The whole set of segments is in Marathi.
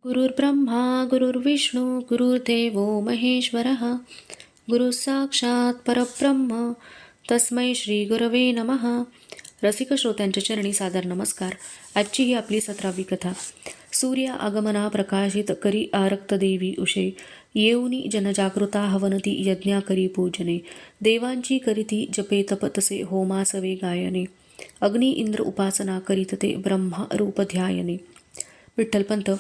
गुरुर्ब्रह्मा गुरुर्विष्णू गुरुर्देवो महेश्वरः गुरुः साक्षात परब्रह्म तस्मै श्री गुरवे नमः. रसिक श्रोत्यांच्या चरणी सादर नमस्कार. आजची ही आपली 17वी कथा. सूर्य आगमना प्रकाशित करी आरक्त देवी उषे, येऊनी जनजागृता हवनती यज्ञा करी पूजने, देवांची करीती जपे तप तसे होमासवे गायने, अग्नी इंद्र उपासना करीत ते ब्रह्मा रूप ध्यायने. विठ्ठलपंत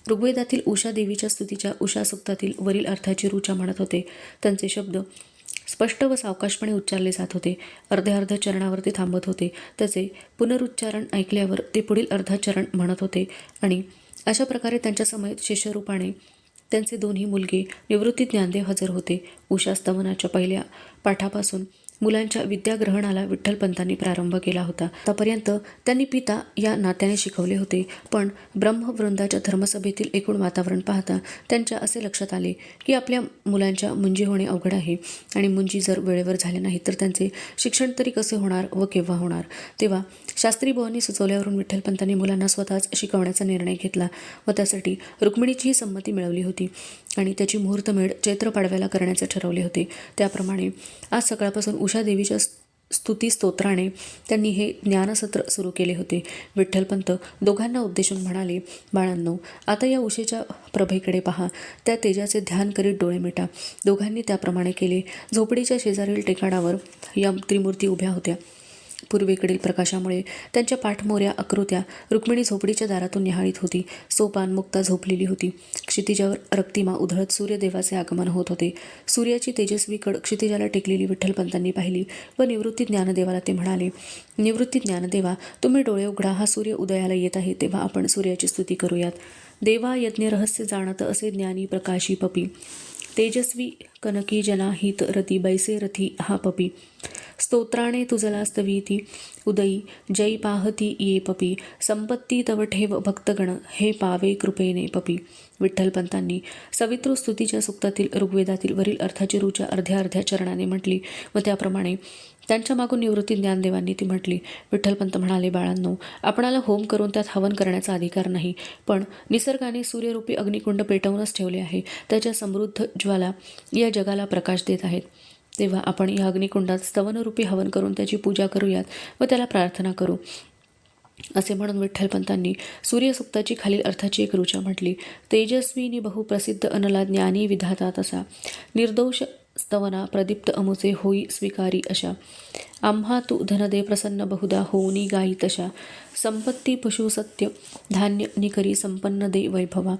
ऋग्वेदातील उषा देवीच्या स्तुतीच्या उषा सुक्तातील वरील अर्थाची ऋचा म्हणत होते. त्यांचे शब्द स्पष्ट व सावकाशपणे उच्चारले जात होते. अर्ध्या चरणावरती थांबत होते. त्याचे पुनरुच्चारण ऐकल्यावर ते पुढील अर्धा चरण म्हणत होते आणि अशा प्रकारे त्यांच्या समयेत शिष्यरूपाने त्यांचे दोन्ही मुलगे निवृत्ती ज्ञानदेव हजर होते. उषा स्तवनाच्या पहिल्या पाठापासून मुलांच्या विद्याग्रहणाला विठ्ठलपंतांनी प्रारंभ केला होता. आतापर्यंत त्यांनी पिता या नात्याने शिकवले होते, पण ब्रह्मवृंदाच्या धर्मसभेतील एकूण वातावरण पाहता त्यांच्या असे लक्षात आले की आपल्या मुलांच्या मुंजी होणे अवघड आहे आणि मुंजी जर वेळेवर झाल्या नाहीत तर त्यांचे शिक्षण तरी कसे होणार व केव्हा होणार. तेव्हा शास्त्री बुवांनी सुचवल्यावरून विठ्ठलपंतांनी मुलांना स्वतःच शिकवण्याचा निर्णय घेतला व त्यासाठी रुक्मिणीचीही संमती मिळवली होती आणि त्याची मुहूर्तमेढ चैत्र पाडव्याला करण्याचे ठरवले होते. त्याप्रमाणे आज सकाळपासून उषा देवीच्या स्तुती स्तोत्राने त्यांनी हे ज्ञानसत्र सुरू केले होते. विठ्ठलपंत दोघांना उद्देशून म्हणाले, बाळांनो, आता या उषेच्या प्रभेकडे पहा, त्या तेजाचे ध्यान करीत डोळे मिटा. दोघांनी त्याप्रमाणे केले. झोपडीच्या शेजारील टेकाडावर या त्रिमूर्ती उभ्या होत्या. पूर्वेकडील प्रकाशामुळे त्यांच्या पाठमोऱ्या आकृत्या रुक्मिणी झोपडीच्या दारातून निहाळीत होती. सोपान मुक्ता झोपलेली होती. क्षितिजावर रक्तिमा उधळत सूर्यदेवाचे आगमन होत होते. सूर्याची तेजस्वी कड क्षितिजाला टेकलेली विठ्ठलपंतांनी पाहिली व निवृत्ती ज्ञानदेवाला ते म्हणाले, निवृत्ती ज्ञानदेवा, तुम्ही डोळे उघडा. हा सूर्य उदयाला येत आहे, तेव्हा आपण सूर्याची स्तुती करूयात. देवा यज्ञ रहस्य जाणत असे ज्ञानी प्रकाशी पपी, तेजस्वी कनकी जनाहित रती बैसे रथी हा पपी, स्तोत्राणे तुझला स्तवीती उदयी जय पाहती ये पपी, संपत्ती तव ठेव भक्तगण हे पावे कृपेने पपी. विठ्ठलपंतांनी सवितृ स्तुतीच्या सुक्तातील ऋग्वेदातील वरील अर्थाची ऋचा अर्ध्या चरणाने म्हटली व त्याप्रमाणे त्यांच्या मागून निवृत्ती ज्ञानदेवांनी ती म्हटली. विठ्ठलपंत म्हणाले, बाळांनो, आपणाला होम करून त्यात हवन करण्याचा अधिकार नाही, पण निसर्गाने सूर्यरूपी अग्निकुंड पेटवूनच ठेवले आहे. त्याच्या समृद्ध ज्वाला या जगाला प्रकाश देत आहेत. तेव्हा आपण या अग्निकुंडात स्तवनरूपी हवन करून त्याची पूजा करूयात व त्याला प्रार्थना करू. असे म्हणून विठ्ठलपंतांनी सूर्यसुक्ताची खालील अर्थाची एक ऋचा म्हटली. तेजस्वीनी बहुप्रसिद्ध अनला ज्ञानी विधाता तसा, निर्दोष स्तवना प्रदीप्त अमुचे होई स्वीकारी अशा, आम्हा तू धनदे प्रसन्न बहुधा होऊनी गाई तशा, संपत्ती पशु सत्य धान्य निकरी संपन्न दे वैभवा.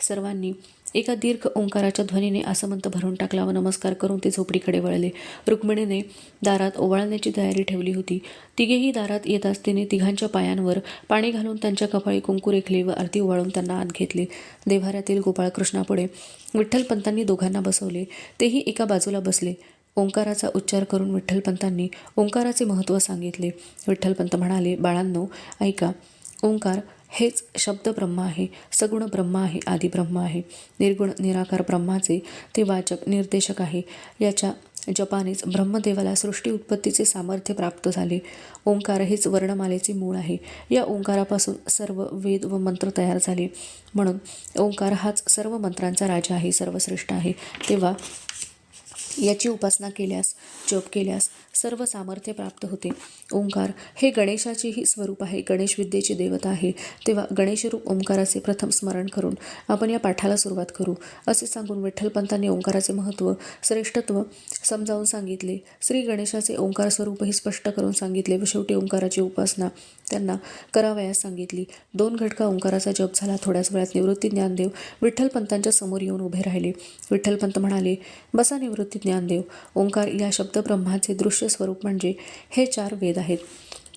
सर्वांनी एका दीर्घ ओंकाराच्या ध्वनीने आसमंत भरून टाकला व नमस्कार करून ते झोपडीकडे वळले. रुक्मिणीने दारात ओवाळण्याची तयारी ठेवली होती. तिघेही दारात येताच तिने तिघांच्या पायांवर पाणी घालून त्यांच्या कपाळी कुंकू रेखले व आरती ओवाळून त्यांना आत घेतले. देव्हाऱ्यातील गोपाळकृष्णापुढे विठ्ठलपंतांनी दोघांना बसवले. तेही एका बाजूला बसले. ओंकाराचा उच्चार करून विठ्ठलपंतांनी ओंकाराचे महत्त्व सांगितले. विठ्ठलपंत म्हणाले, बाळांनो, ऐका. ओंकार हेच शब्द ब्रह्म आहे, सगुण ब्रह्म आहे, आदी ब्रह्म आहे. निर्गुण निराकार ब्रह्माचे ते वाचक निर्देशक आहे. याच्या जपानेच ब्रह्मदेवाला सृष्टी उत्पत्तीचे सामर्थ्य प्राप्त झाले. ओंकार हेच वर्णमालेचे मूळ आहे. या ओंकारापासून सर्व वेद व मंत्र तयार झाले. म्हणून ओंकार हाच सर्व मंत्रांचा राजा आहे, सर्वश्रेष्ठ आहे. तेव्हा याची उपासना केल्यास, जप केल्यास सर्व सामर्थ्य प्राप्त होते. ओंकार हे गणेशाचेही स्वरूप आहे, गणेश विद्येची देवता आहे. तेव्हा गणेशरूप ओंकाराचे प्रथम स्मरण करून आपण या पाठाला सुरुवात करू. असे सांगून विठ्ठलपंतांनी ओंकाराचे महत्त्व, श्रेष्ठत्व समजावून सांगितले. श्री गणेशाचे ओंकार स्वरूपही स्पष्ट करून सांगितले व शेवटी ओंकाराची उपासना त्यांना करावयास सांगितली. 2 घटका ओंकाराचा जप झाला. थोड्याच वेळात निवृत्ती ज्ञानदेव विठ्ठलपंतांच्या समोर येऊन उभे राहिले. विठ्ठलपंत म्हणाले, बसा निवृत्ती ज्ञानदेव. ओंकार या शब्दब्रह्माचे दृश्य स्वरूप म्हणजे हे 4 वेद आहेत.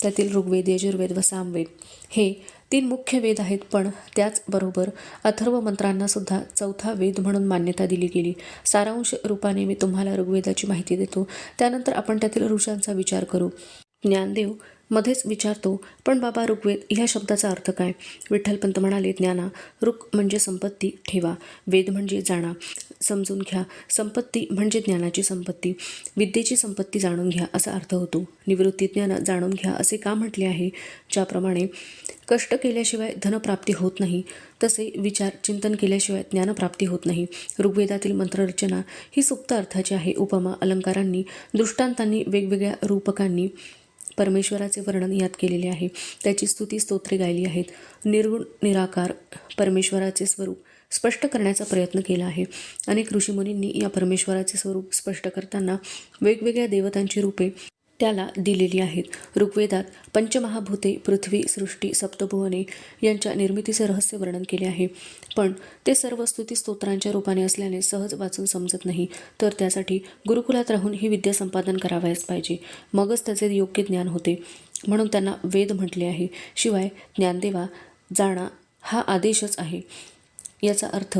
त्यातील ऋग्वेद, यजुर्वेद व सामवेद हे 3 मुख्य वेद आहेत, पण त्याचबरोबर अथर्व मंत्रांना सुद्धा 4था वेद म्हणून मान्यता दिली गेली. सारांश रूपाने मी तुम्हाला ऋग्वेदाची माहिती देतो, त्यानंतर आपण त्यातील ऋचांचा विचार करू. ज्ञानदेव मध्येच विचारतो, पण बाबा ऋग्वेद ह्या शब्दाचा अर्थ काय? विठ्ठलपंत म्हणाले, ज्ञाना. ऋक म्हणजे संपत्ती, ठेवा. वेद म्हणजे जाणा, समजून घ्या. संपत्ती म्हणजे ज्ञानाची संपत्ती, विद्येची संपत्ती जाणून घ्या असा अर्थ होतो. निवृत्ती ज्ञान जाणून घ्या असे का म्हटले आहे? ज्याप्रमाणे कष्ट केल्याशिवाय धनप्राप्ती होत नाही, तसे विचार चिंतन केल्याशिवाय ज्ञानप्राप्ती होत नाही. ऋग्वेदातील मंत्ररचना ही सुप्त अर्थाची आहे. उपमा, अलंकारांनी, दृष्टांतांनी, वेगवेगळ्या रूपकांनी परमेश्वराचे वर्णन यात केलेले आहे. त्याची स्तुती स्तोत्रे गायली आहेत. निर्गुण निराकार परमेश्वराचे स्वरूप स्पष्ट करण्याचा प्रयत्न केला आहे. अनेक ऋषीमुनींनी या परमेश्वराचे स्वरूप स्पष्ट करताना वेगवेगळ्या देवतांची रूपे त्याला दिलेली आहेत. ऋग्वेदात पंचमहाभूते, पृथ्वी, सृष्टी, सप्तभुवने यांच्या निर्मितीचे रहस्य वर्णन केले आहे. पण ते सर्व स्तुती स्तोत्रांच्या रूपाने असल्याने सहज वाचून समजत नाही. तर त्यासाठी गुरुकुलात राहून ही विद्या संपादन करावयास पाहिजे. मगच त्याचे योग्य ज्ञान होते. म्हणून त्यांना वेद म्हटले आहे. शिवाय ज्ञानदेवा, जाणा हा आदेशच आहे. याचा अर्थ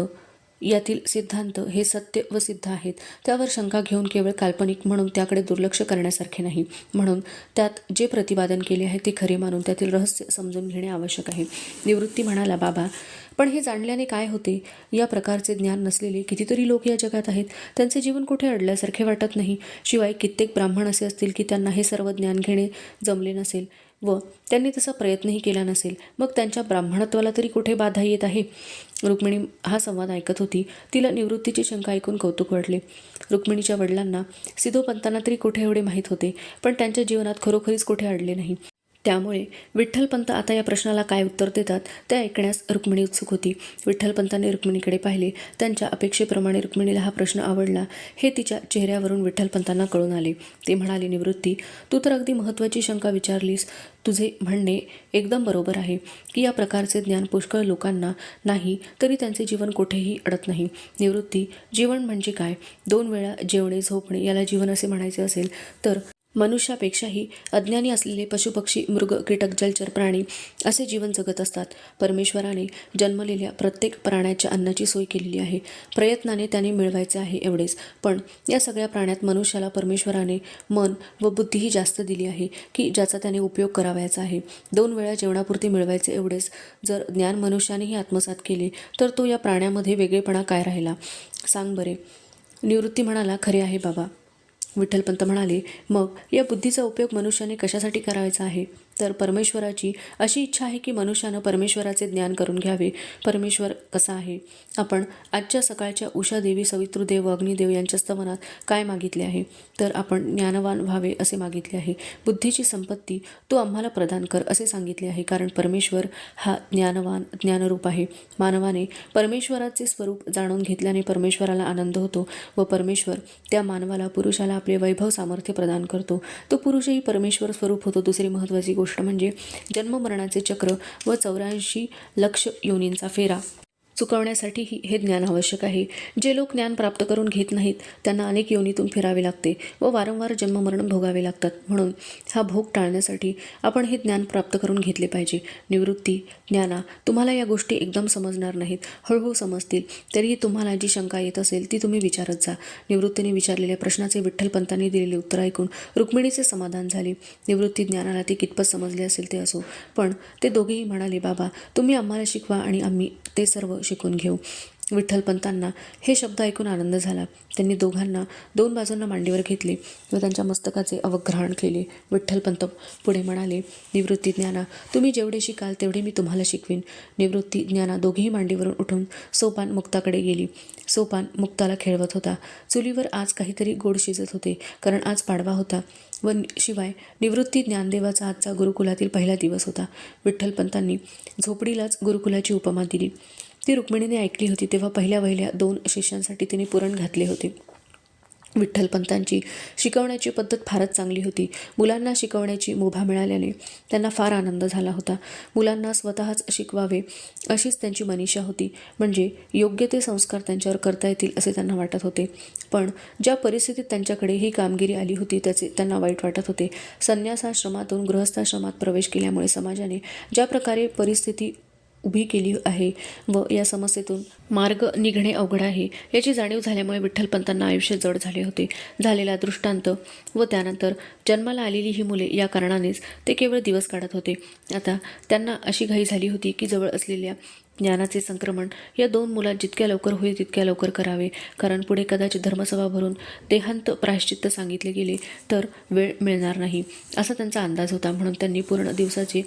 यातील सिद्धांत हे सत्य व सिद्ध आहेत. त्यावर शंका घेऊन केवळ काल्पनिक म्हणून त्याकडे दुर्लक्ष करण्यासारखे नाही. म्हणून त्यात जे प्रतिपादन केले आहे ते खरे मानून त्यातील रहस्य समजून घेणे आवश्यक आहे. निवृत्ती म्हणाला, बाबा पण हे जाणल्याने काय होते? या प्रकारचे ज्ञान नसलेले कितीतरी लोक या जगात आहेत. त्यांचे जीवन कुठे अडल्यासारखे वाटत नाही. शिवाय कित्येक ब्राह्मण असे असतील की त्यांना हे सर्व ज्ञान घेणे जमले नसेल व त्यांनी तसा प्रयत्नही केला नसेल. मग त्यांच्या ब्राह्मणत्वाला तरी कुठे बाधा येत आहे? रुक्मिणी हा संवाद ऐकत होती. तिला निवृत्तीची शंका ऐकून कौतुक वाटले. रुक्मिणीच्या वडिलांना सिद्धोपंतांना तरी कुठे एवढे माहीत होते, पण त्यांच्या जीवनात खरोखरीच कुठे अडले नाही. त्यामुळे विठ्ठलपंत आता या प्रश्नाला काय उत्तर देतात ते ऐकण्यास रुक्मिणी उत्सुक होती. विठ्ठलपंतांनी रुक्मिणीकडे पाहिले. त्यांच्या अपेक्षेप्रमाणे रुक्मिणीला हा प्रश्न आवडला हे तिच्या चेहऱ्यावरून विठ्ठलपंतांना कळून आले. ते म्हणाले, निवृत्ती, तू तर अगदी महत्त्वाची शंका विचारलीस. तुझे म्हणणे एकदम बरोबर आहे की या प्रकारचे ज्ञान पुष्कळ लोकांना नाही तरी त्यांचे जीवन कुठेही अडत नाही. निवृत्ती, जीवन म्हणजे काय? 2 वेळा जेवणे झोपणे याला जीवन असे म्हणायचे असेल तर मनुष्यापेक्षाही अज्ञानी असलेले पशुपक्षी, मृग, कीटक, जलचर प्राणी असे जीवन जगत असतात. परमेश्वराने जन्मलेल्या प्रत्येक प्राण्याच्या अन्नाची सोय केलेली आहे. प्रयत्नाने त्याने मिळवायचे आहे एवढेच. पण या सगळ्या प्राण्यात मनुष्याला परमेश्वराने मन व बुद्धीही जास्त दिली आहे की ज्याचा त्याने उपयोग करावयाचा आहे. 2 वेळा जेवणापुरती मिळवायचे एवढेच जर ज्ञान मनुष्यानेही आत्मसात केले तर तो या प्राण्यामध्ये वेगळेपणा काय राहिला? सांग बरे. निवृत्ती म्हणाला, खरे आहे बाबा. विठ्ठलपंत म्हणाले, मग या बुद्धीचा उपयोग मनुष्याने कशासाठी करायचा आहे? तर परमेश्वराची अशी इच्छा आहे की मनुष्यानं परमेश्वराचे ज्ञान करून घ्यावे. परमेश्वर कसा आहे? आपण आजच्या सकाळच्या उषादेवी, सवितृदेव व अग्निदेव यांच्या स्तवनात काय मागितले आहे? तर आपण ज्ञानवान व्हावे असे मागितले आहे. बुद्धीची संपत्ती तो आम्हाला प्रदान कर असे सांगितले आहे. कारण परमेश्वर हा ज्ञानवान, ज्ञानरूप आहे. मानवाने परमेश्वराचे स्वरूप जाणून घेतल्याने परमेश्वराला आनंद होतो व परमेश्वर त्या मानवाला, पुरुषाला आपले वैभव सामर्थ्य प्रदान करतो. तो पुरुषही परमेश्वर स्वरूप होतो. दुसरी महत्त्वाची गोष्ट म्हणजे जन्ममरणाचे चक्र व 84 लक्ष योनींचा फेरा चुकवण्यासाठीही हे ज्ञान आवश्यक आहे. जे लोक ज्ञान प्राप्त करून घेत नाहीत त्यांना अनेक योनीतून फिरावे लागते व वारंवार जन्ममरण भोगावे लागतात. म्हणून हा भोग टाळण्यासाठी आपण हे ज्ञान प्राप्त करून घेतले पाहिजे. निवृत्ती, ज्ञाना, तुम्हाला या गोष्टी एकदम समजणार नाहीत, हळूहळू समजतील. तरीही तुम्हाला जी शंका येत असेल ती तुम्ही विचारत जा. निवृत्तीने विचारलेल्या प्रश्नाचे विठ्ठलपंतांनी दिलेले उत्तर ऐकून रुक्मिणीचे समाधान झाले. निवृत्ती ज्ञानाला ते कितपत समजले असेल ते असो, पण ते दोघेही म्हणाले, बाबा तुम्ही आम्हाला शिकवा आणि आम्ही ते सर्व शिकून घेऊ. विठ्ठलपंतांना हे शब्द ऐकून आनंद झाला. त्यांनी दोघांना 2 बाजूंना मांडीवर घेतले व त्यांच्या मस्तकाचे अवग्रहण केले. विठ्ठलपंत पुढे म्हणाले, निवृत्ती, ज्ञाना, तुम्ही जेवढे शिकाल तेवढे मी तुम्हाला शिकवीन. निवृत्ती, ज्ञाना दोघेही मांडीवरून उठून सोपान मुक्ताकडे गेली. सोपान मुक्ताला खेळवत होता. चुलीवर आज काहीतरी गोड शिजत होते, कारण आज पाडवा होता व शिवाय निवृत्ती ज्ञानदेवाचा आजचा गुरुकुलातील पहिला दिवस होता. विठ्ठलपंतांनी झोपडीलाच गुरुकुलाची उपमा दिली. ती रुक्मिणीने ऐकली होती तेव्हा पहिल्या 2 शिष्यांसाठी तिने पुरण घातले होते. विठ्ठलपंतांची शिकवण्याची पद्धत फारच चांगली होती. मुलांना शिकवण्याची मुभा मिळाल्याने त्यांना फार आनंद झाला होता. मुलांना स्वतःच शिकवावे अशीच त्यांची मनीषा होती. म्हणजे योग्य ते संस्कार त्यांच्यावर करता येतील असे त्यांना वाटत होते. पण ज्या परिस्थितीत त्यांच्याकडे ही कामगिरी आली होती त्याचे त्यांना वाईट वाटत होते. संन्यासाश्रमातून गृहस्थाश्रमात प्रवेश केल्यामुळे समाजाने ज्या प्रकारे परिस्थिती उभी केली आहे व या समस्येतून मार्ग निघणे अवघड आहे याची जाणीव झाल्यामुळे विठ्ठलपंतांना आयुष्य जड झाले होते. झालेला दृष्टांत व त्यानंतर जन्माला आलेली ही मुले या कारणानेच ते केवळ दिवस काढत होते. आता त्यांना अशी घाई झाली होती की जवळ असलेल्या ज्ञानाचे संक्रमण या 2 मुलात जितक्या लवकर होईल तितक्या लवकर करावे, कारण पुढे कदाचित धर्मसभा भरून देहांत प्रायश्चित्त सांगितले गेले तर वेळ मिळणार नाही असा त्यांचा अंदाज होता. म्हणून त्यांनी पूर्ण दिवसाचे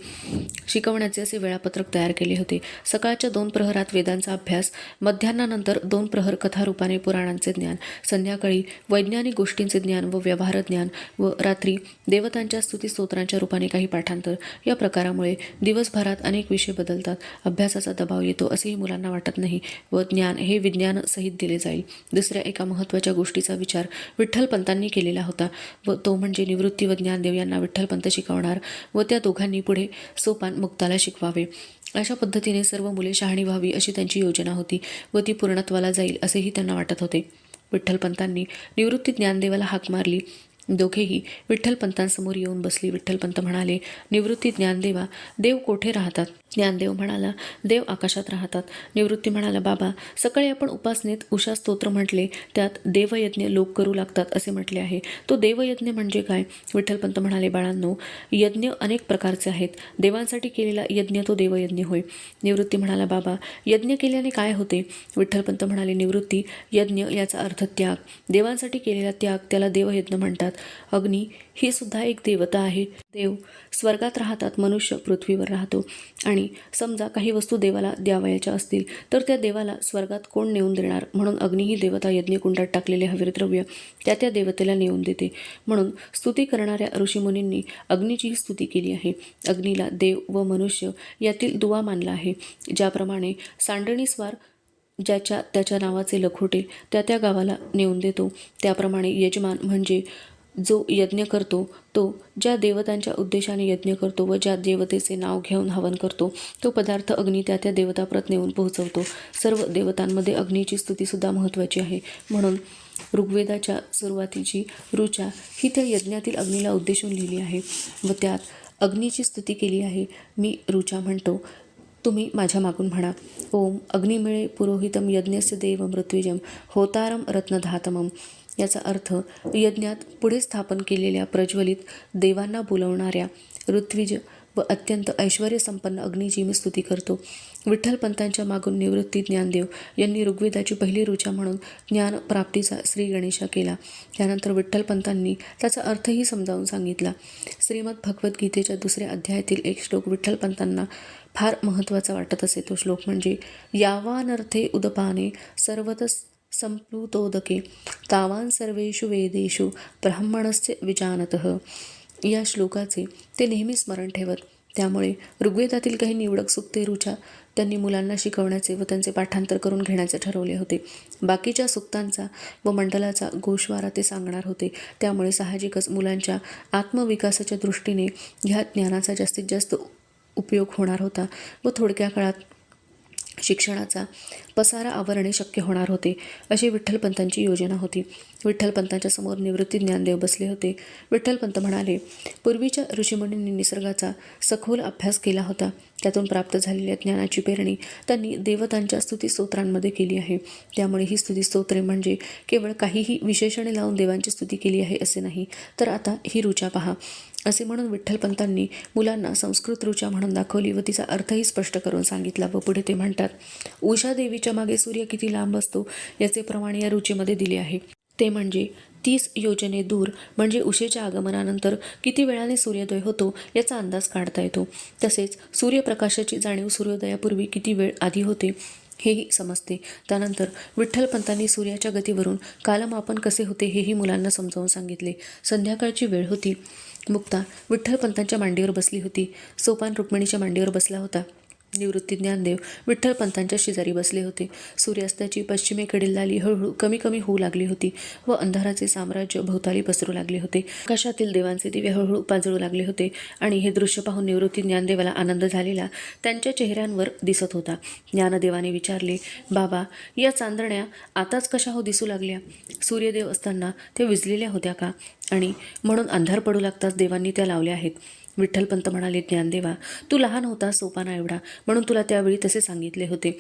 शिकवण्याचे असे वेळापत्रक तयार केले होते. सकाळच्या 2 प्रहरात वेदांचा अभ्यास, मध्याह्नानंतर 2 प्रहर कथारूपाने पुराणांचे ज्ञान, संध्याकाळी वैज्ञानिक गोष्टींचे ज्ञान व व्यवहार ज्ञान व रात्री देवतांच्या स्तुतिस्तोत्रांच्या रूपाने काही पाठांतर. या प्रकारामुळे दिवसभरात अनेक विषय बदलतात, अभ्यासाचा दबाव येतो असेही मुलांना वाटत नाही व ज्ञान हे विज्ञान सहित दिले जाईल. दुसऱ्या एका महत्त्वाच्या गोष्टीचा विचार विठ्ठलपंतांनी केलेला होता व तो म्हणजे निवृत्ती व ज्ञानदेव यांना विठ्ठलपंत शिकवणार व त्या दोघांनी पुढे सोपान मुक्ताला शिकवावे. अशा पद्धतीने सर्व मुले शहाणी व्हावी अशी त्यांची योजना होती व ती पूर्णत्वाला जाईल असेही त्यांना वाटत होते. विठ्ठलपंतांनी निवृत्ती ज्ञानदेवाला हाक मारली. दोघेही विठ्ठलपंतांसमोर येऊन बसली. विठ्ठलपंत म्हणाले, निवृत्ती ज्ञानदेवा, देव कोठे राहतात? ज्ञानदेव म्हणाला, देव आकाशात राहतात. निवृत्ती म्हणाला, बाबा, सकाळी आपण उपासनेत उषा स्तोत्र म्हटले, त्यात देवयज्ञ लोक करू लागतात असे म्हटले आहे. तो देवयज्ञ म्हणजे काय? विठ्ठलपंत म्हणाले, बाळांनो, यज्ञ अनेक प्रकारचे आहेत. देवांसाठी केलेला यज्ञ तो देवयज्ञ होय. निवृत्ती म्हणाला, बाबा, यज्ञ केल्याने काय होते? विठ्ठलपंत म्हणाले, निवृत्ती, यज्ञ याचा अर्थ त्याग. देवांसाठी केलेला त्याग त्याला देवयज्ञ म्हणतात. अग्नी ही सुद्धा एक देवता आहे. देव स्वर्गात राहतात, मनुष्य पृथ्वीवर राहतो. आणि समजा काही वस्तू देवाला द्यावयाच्या असतील तर त्या देवाला स्वर्गात कोण नेऊन देणार? म्हणून अग्नी ही देवता यज्ञकुंडात टाकलेले हवीर द्रव्य त्या देवतेला नेऊन देते. म्हणून स्तुती करणाऱ्या ऋषीमुनींनी अग्नीची स्तुती केली आहे. अग्नीला देव व मनुष्य यातील दुवा मानला आहे. ज्याप्रमाणे सांडणीस्वार ज्याच्या त्याच्या नावाचे लखोटे त्या गावाला नेऊन देतो, त्याप्रमाणे यजमान म्हणजे जो यज्ञ करतो तो ज्या देवतांच्या उद्देशाने यज्ञ करतो व ज्या देवतेचे नाव घेऊन हवन करतो तो पदार्थ अग्नी त्या देवताप्रत नेऊन पोहोचवतो. सर्व देवतांमध्ये अग्नीची स्तुतीसुद्धा महत्त्वाची आहे. म्हणून ऋग्वेदाच्या सुरुवातीची ऋचा ही त्या यज्ञातील अग्नीला उद्देशून लिहिली आहे व त्यात अग्नीची स्तुती केली आहे. मी ऋचा म्हणतो, तुम्ही माझ्या मागून म्हणा. ओम अग्निमिळे पुरोहितम यज्ञस्य देव मृत्युजम होतारम रत्नधातमम. याचा अर्थ यज्ञात पुढे स्थापन केलेल्या प्रज्वलित देवांना बोलवणाऱ्या ऋत्विज व अत्यंत ऐश्वर्यसंपन्न अग्नीची मी स्तुती करतो. विठ्ठलपंतांच्या मागून निवृत्ती ज्ञानदेव यांनी ऋग्वेदाची पहिली ऋचा म्हणून ज्ञान प्राप्तीचा श्री गणेशा केला. त्यानंतर विठ्ठलपंतांनी त्याचा अर्थही समजावून सांगितला. श्रीमद भगवद्गीतेच्या 2ऱ्या अध्यायातील एक श्लोक विठ्ठलपंतांना फार महत्त्वाचा वाटत असे. तो श्लोक म्हणजे यावानर्थे उदपाने सर्वतः संप्लुतोदके तावान सर्वेषु वेदेषु ब्राह्मणस्य विजानतः. या श्लोकाचे ते नेहमी स्मरण ठेवत. त्यामुळे ऋग्वेदातील काही निवडक सुक्ते ऋचा त्यांनी मुलांना शिकवण्याचे व त्यांचे पाठांतर करून घेण्याचे ठरवले होते. बाकीच्या सुक्तांचा व मंडलाचा गोषवारा ते सांगणार होते. त्यामुळे साहजिकच मुलांच्या आत्मविकासाच्या दृष्टीने ह्या ज्ञानाचा जास्तीत जास्त उपयोग होणार होता व थोडक्या काळात शिक्षणाचा पसारा आवरणे शक्य होणार होते अशी विठ्ठलपंतांची योजना होती. विठ्ठलपंतांच्या समोर निवृत्ती ज्ञानदेव बसले होते. विठ्ठलपंत म्हणाले, पूर्वीच्या ऋषीमुनींनी निसर्गाचा सखोल अभ्यास केला होता. त्यातून प्राप्त झालेल्या ज्ञानाची पेरणी त्यांनी देवतांच्या स्तुतिस्तोत्रांमध्ये केली आहे. त्यामुळे ही स्तुतिस्तोत्रे म्हणजे केवळ काहीही विशेषणे लावून देवांची स्तुती केली आहे असे नाही, तर आता ही ऋचा पहा असे म्हणून विठ्ठलपंतांनी मुलांना संस्कृत ऋचा म्हणून दाखवली व तिचा अर्थही स्पष्ट करून सांगितला. व पुढे ते म्हणतात, उषा देवीच्या मागे सूर्य किती लांब असतो याचे प्रमाण या ऋचेमध्ये दिले आहे. ते म्हणजे 30 योजने दूर, म्हणजे उषेच्या आगमनानंतर किती वेळाने सूर्योदय होतो याचा अंदाज काढता येतो. तसेच सूर्यप्रकाशाची जाणीव सूर्योदयापूर्वी किती वेळ आधी होते हेही समजते. त्यानंतर विठ्ठलपंतांनी सूर्याच्या गतीवरून कालमापन कसे होते हेही मुलांना समजावून सांगितले. संध्याकाळची वेळ होती. मुक्ता विठ्ठलपंतांच्या मांडीवर बसली होती. सोपान रुक्मिणीच्या मांडीवर बसला होता. निवृत्ती ज्ञानदेव विठ्ठलपंतांच्या शेजारी बसले होते. सूर्यास्ताची पश्चिमेकडील लाली हळूहळू कमी कमी होऊ लागली होती व अंधाराचे साम्राज्य भोवताली पसरू लागले होते. आकाशातील देवांचे दिवे हळूहळू पाजळू लागले होते आणि हे दृश्य पाहून निवृत्ती ज्ञानदेवाला आनंद झालेला त्यांच्या चेहऱ्यांवर दिसत होता. ज्ञानदेवाने विचारले, बाबा, या चांदण्या आताच कशा हो दिसू लागल्या? सूर्यदेव असताना त्या विजलेल्या होत्या का? आणि म्हणून अंधार पडू लागताच देवांनी त्या लावल्या आहेत. विठ्ठलपंत म्हणाले, ज्ञानदेवा, तू लहान होता सोपाना एवढा, म्हणून तुला त्यावेळी तसे सांगितले होते.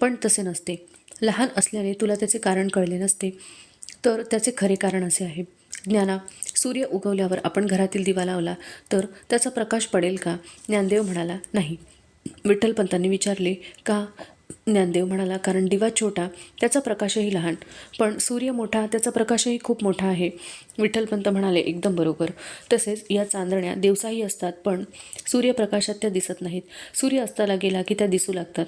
पण तसे नसते. लहान असल्याने तुला त्याचे कारण कळले नसते. तर त्याचे खरे कारण असे आहे. ज्ञाना, सूर्य उगवल्यावर आपण घरातील दिवा लावला तर त्याचा प्रकाश पडेल का? ज्ञानदेव म्हणाला, नाही. विठ्ठलपंतांनी विचारले, का? ज्ञानदेव म्हणाला, कारण दिवा छोटा, त्याचा प्रकाशही लहान, पण सूर्य मोठा, त्याचा प्रकाशही खूप मोठा आहे. विठ्ठलपंत म्हणाले, एकदम बरोबर. तसेच या चांदण्या दिवसाही असतात, पण सूर्यप्रकाशात त्या दिसत नाहीत. सूर्य अस्ताला गेला की त्या दिसू लागतात.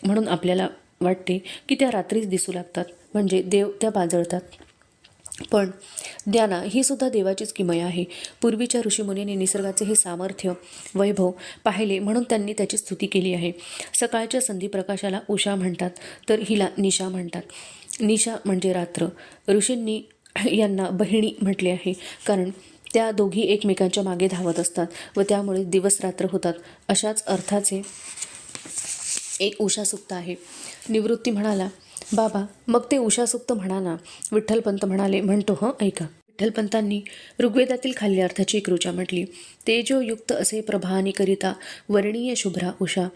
म्हणून आपल्याला वाटते की त्या रात्रीच दिसू लागतात, म्हणजे देव त्या पाजळतात. पण ज्ञाना, ही सुद्धा देवाचीच किमया आहे. पूर्वीच्या ऋषीमुनींनी निसर्गाचे हे सामर्थ्य, वैभव पाहिले, म्हणून त्यांनी त्याची स्तुती केली आहे. सकाळच्या संधी प्रकाशाला उषा म्हणतात, तर हिला निशा म्हणतात. निशा म्हणजे रात्र. ऋषींनी यांना बहिणी म्हटले आहे, कारण त्या दोघी एकमेकांच्या मागे धावत असतात व त्यामुळे दिवस रात्र होतात. अशाच अर्थाचे एक उषासुक्त आहे. निवृत्ती म्हणाला, बाबा, मग ते उषासुक्त म्हणा ना. विठ्ठलपंत म्हणाले, म्हणतो ऐका. विठ्ठलपंतांनी ऋग्वेदातील खालील अर्थाची एक ऋचा म्हटली. तेजोयुक्त असे प्रभानी करिता वर्णीय शुभ्रा उषा,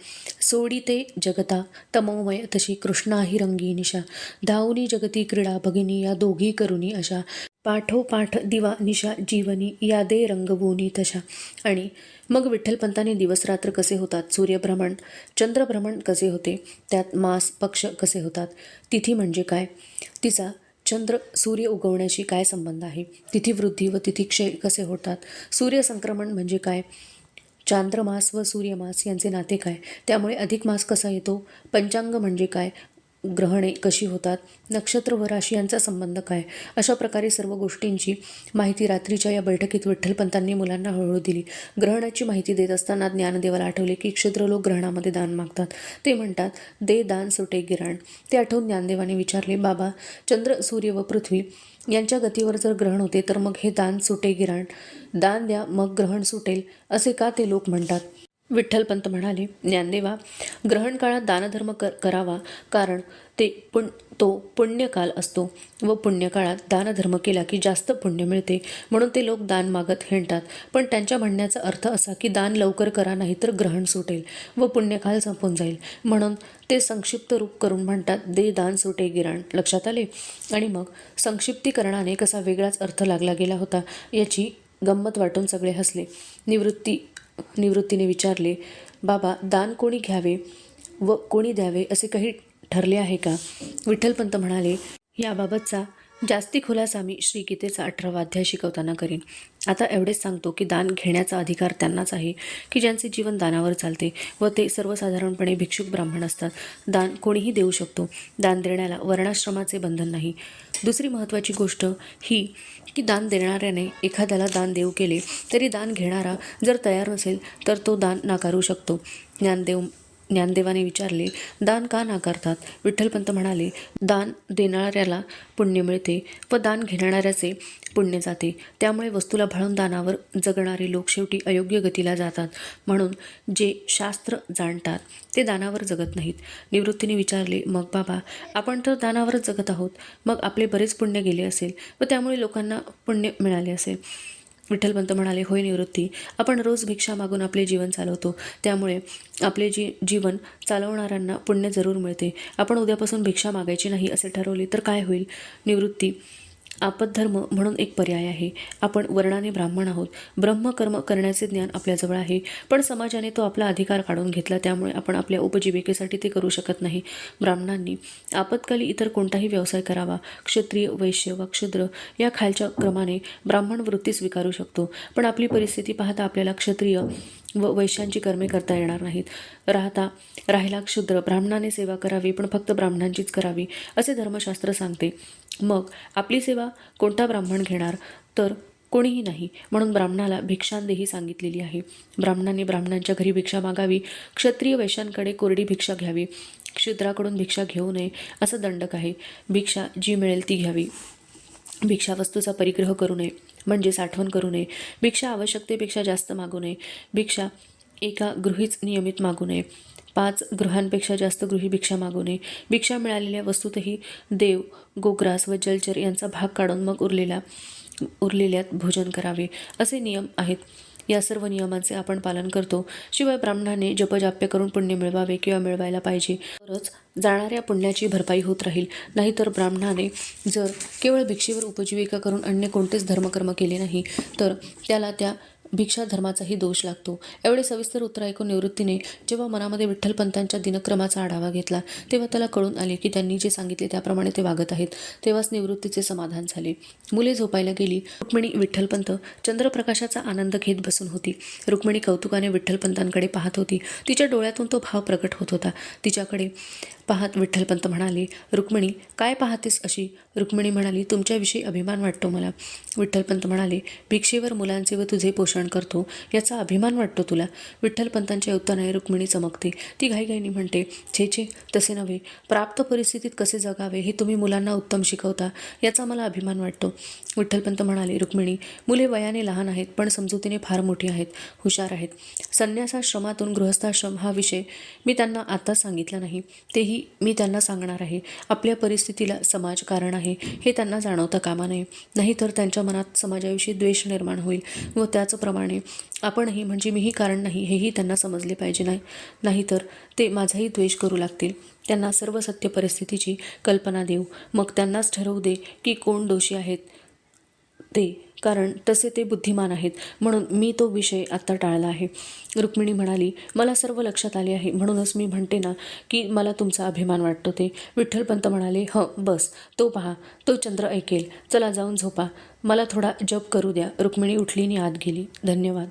सोडिते जगता तमोमय तशी कृष्णाही रंगी निशा, धावनी जगती क्रीडा भगिनी या दोघी करुणी अशा, पाठोपाठ दिवा निशा जीवनी या दे रंगवूनी तशा. आणि मग विठ्ठलपंतांनी दिवसरात्र कसे होतात, सूर्यभ्रमण चंद्रभ्रमण कसे होते, त्यात मास पक्ष कसे होतात, तिथी म्हणजे काय, तिचा चंद्र सूर्य उगवण्याशी काय संबंध आहे, तिथीवृद्धी व तिथीक्षय कसे होतात, सूर्यसंक्रमण म्हणजे काय, चांद्रमास व सूर्यमास यांचे नाते काय, त्यामुळे अधिक मास कसा येतो, पंचांग म्हणजे काय, ग्रहणे कशी होतात, नक्षत्र व राशी यांचा संबंध काय, अशा प्रकारे सर्व गोष्टींची माहिती रात्रीच्या या बैठकीत विठ्ठलपंतांनी मुलांना हळूहळू दिली. ग्रहणाची माहिती देत असताना ज्ञानदेवाला आठवले की क्षुद्र लोक ग्रहणामध्ये दान मागतात. ते म्हणतात, दे दान सुटे गिराण. ते आठवून ज्ञानदेवाने विचारले, बाबा, चंद्र सूर्य व पृथ्वी यांच्या गतीवर जर ग्रहण होते तर मग हे दान सुटे गिराण, दान द्या मग ग्रहण सुटेल, असे का ते लोक म्हणतात? विठ्ठलपंत म्हणाले, ज्ञानदेवा, ग्रहण काळात दानधर्म करावा, कारण तो पुण्यकाल असतो व पुण्यकाळात दानधर्म केला की जास्त पुण्य मिळते, म्हणून ते लोक दान मागत हिंडतात. पण त्यांच्या म्हणण्याचा अर्थ असा की दान लवकर करा, नाही तर ग्रहण सुटेल व पुण्यकाल संपून जाईल, म्हणून ते संक्षिप्त रूप करून म्हणतात, दे दान सुटे गिराण. लक्षात आले? आणि मग संक्षिप्तीकरणाने कसा वेगळाच अर्थ लागला गेला होता याची गंमत वाटून सगळे हसले. निवृत्तीने विचारले, बाबा, दान कोणी घ्यावे व कोणी द्यावे असे काही ठरले आहे का? विठ्ठलपंत म्हणाले, याबाबतचा जास्ती खुलासा मी श्रीगीतेचा 18वा अध्याय शिकवताना करीन. आता एवढेच सांगतो की दान घेण्याचा अधिकार त्यांनाच आहे की ज्यांचे जीवन दानावर चालते व ते सर्वसाधारणपणे भिक्षुक ब्राह्मण असतात. दान कोणीही देऊ शकतो. दान देण्याला वर्णाश्रमाचे बंधन नाही. दुसरी महत्त्वाची गोष्ट ही की दान देणाऱ्याने एखाद्याला दान देऊ केले तरी दान घेणारा जर तयार नसेल तर तो दान नाकारू शकतो. ज्ञानदेवाने विचारले, दान का नाकारतात? विठ्ठलपंत म्हणाले, दान देणाऱ्याला पुण्य मिळते व दान घेणाऱ्याचे पुण्य जाते. त्यामुळे वस्तूला भाळून दानावर जगणारे लोक शेवटी अयोग्य गतीला जातात. म्हणून जे शास्त्र जाणतात ते दानावर जगत नाहीत. निवृत्तीने विचारले, मग बाबा, आपण तर दानावरच जगत आहोत, मग आपले बरेच पुण्य गेले असेल व त्यामुळे लोकांना पुण्य मिळाले असेल. विठ्ठलपंत म्हणाले, होय निवृत्ती, आपण रोज भिक्षा मागून आपले जीवन चालवतो, त्यामुळे आपले जीवन चालवणाऱ्यांना पुण्य जरूर मिळते. आपण उद्यापासून भिक्षा मागायची नाही असे ठरवले तर काय होईल? निवृत्ती, आपद्धर्म म्हणून एक पर्याय आहे. आपण वर्णाने ब्राह्मण आहोत. ब्रह्मकर्म करण्याचे ज्ञान आपल्याजवळ आहे, पण समाजाने तो आपला अधिकार काढून घेतला, त्यामुळे आपण आपल्या उपजीविकेसाठी ते करू शकत नाही. ब्राह्मणांनी आपत्काली इतर कोणताही व्यवसाय करावा. क्षत्रिय, वैश्य वा क्षुद्र या खालच्या क्रमाने ब्राह्मण वृत्ती स्वीकारू शकतो, पण आपली परिस्थिती पाहता आपल्याला क्षत्रिय व वैश्यांची कर्मे करता येणार नाहीत. राहिला क्षुद्र, ब्राह्मणाने सेवा करावी, पण फक्त ब्राह्मणांचीच करावी असे धर्मशास्त्र सांगते. मग आपली सेवा कोणता ब्राह्मण घेणार? तर कोणीही नाही. म्हणून ब्राह्मणाला भिक्षांदेही सांगितलेली आहे. ब्राह्मणाने ब्राह्मणांच्या घरी भिक्षा मागावी, क्षत्रिय वैश्यांकडे कोरडी भिक्षा घ्यावी, क्षुद्राकडून भिक्षा घेऊ नये असं दंडक आहे. भिक्षा जी मिळेल ती घ्यावी. भिक्षा वस्तूचा परिग्रह करू नये, म्हणजे साठवण करू नये. भिक्षा आवश्यकतेपेक्षा जास्त मागू नये. भिक्षा एका गृहीच नियमित मागू नये. 5 गृहांपेक्षा जास्त गृही भिक्षा मागू नये. भिक्षा मिळालेल्या वस्तूतही देव, गोग्रास व जलचर यांचा भाग काढून मग उरलेल्यात भोजन करावे असे नियम आहेत. या सर्व नियमांचे आपण पालन करतो. शिवाय ब्राह्मणाने जपजाप्य करून पुण्य मिळवावे किंवा मिळवायला पाहिजे, तरच जाणाऱ्या पुण्याची भरपाई होत राहील. नाहीतर ब्राह्मणाने जर केवळ भिक्षेवर उपजीविका करून अन्य कोणतेच धर्मकर्म केले नाही तर त्याला त्या भिक्षा धर्माचाही दोष लागतो. एवढे सविस्तर उत्तर ऐकून निवृत्तीने जेव्हा मनामध्ये विठ्ठलपंतांच्या दिनक्रमाचा आढावा घेतला तेव्हा त्याला कळून आले की त्यांनी जे सांगितले त्याप्रमाणे ते वागत आहेत. तेव्हाच निवृत्तीचे समाधान झाले. मुले झोपायला गेली. रुक्मिणी विठ्ठलपंत चंद्रप्रकाशाचा आनंद घेत बसून होती. रुक्मिणी कौतुकाने विठ्ठलपंतांकडे पाहत होती. तिच्या डोळ्यातून तो भाव प्रकट होत होता. तिच्याकडे पाहत विठ्ठलपंत म्हणाले, रुक्मिणी काय पाहतेस अशी? रुक्मिणी म्हणाली, तुमच्याविषयी अभिमान वाटतो मला. विठ्ठलपंत म्हणाले, भिक्षेवर मुलांचे व तुझे पोषण करतो याचा अभिमान वाटतो तुला? विठ्ठलपंतांच्या उत्तराने रुक्मिणी चमकते. ती घाईघाईने म्हणते, छे छे, तसे नव्हे. प्राप्त परिस्थितीत कसे जगावे हे तुम्ही मुलांना उत्तम शिकवता याचा मला अभिमान वाटतो. विठ्ठलपंत म्हणाले, रुक्मिणी, मुले वयाने लहान आहेत पण समजुतीने फार मोठी आहेत, हुशार आहेत. संन्यासाश्रमातून गृहस्थाश्रम हा विषय मी त्यांना आता सांगितला नाही, तेही मी त्यांना सांगणार आहे. आपल्या परिस्थितीला समाज कारण आहे हे त्यांना जाणवता कामा नये, नाहीतर त्यांच्या मनात समाजाविषयी द्वेष निर्माण होईल व त्याचप्रमाणे आपणही म्हणजे मीही कारण नाही हेही त्यांना समजले पाहिजे. नाहीतर ते माझाही द्वेष करू लागतील. त्यांना सर्व सत्य परिस्थितीची कल्पना देऊ, मग त्यांनाच ठरवू दे की कोण दोषी आहेत ते, कारण तसे ते बुद्धिमान आहेत. म्हणून मी तो विषय आत्ता टाळला आहे. रुक्मिणी म्हणाली, मला सर्व लक्षात आले आहे, म्हणूनच मी म्हणते ना की मला तुमचा अभिमान वाटतो ते. विठ्ठलपंत म्हणाले, बस, तो पहा, तो चंद्र ऐकेल. चला जाऊन झोपा, मला थोडा जप करू द्या. रुक्मिणी उठली आणि आत गेली. धन्यवाद.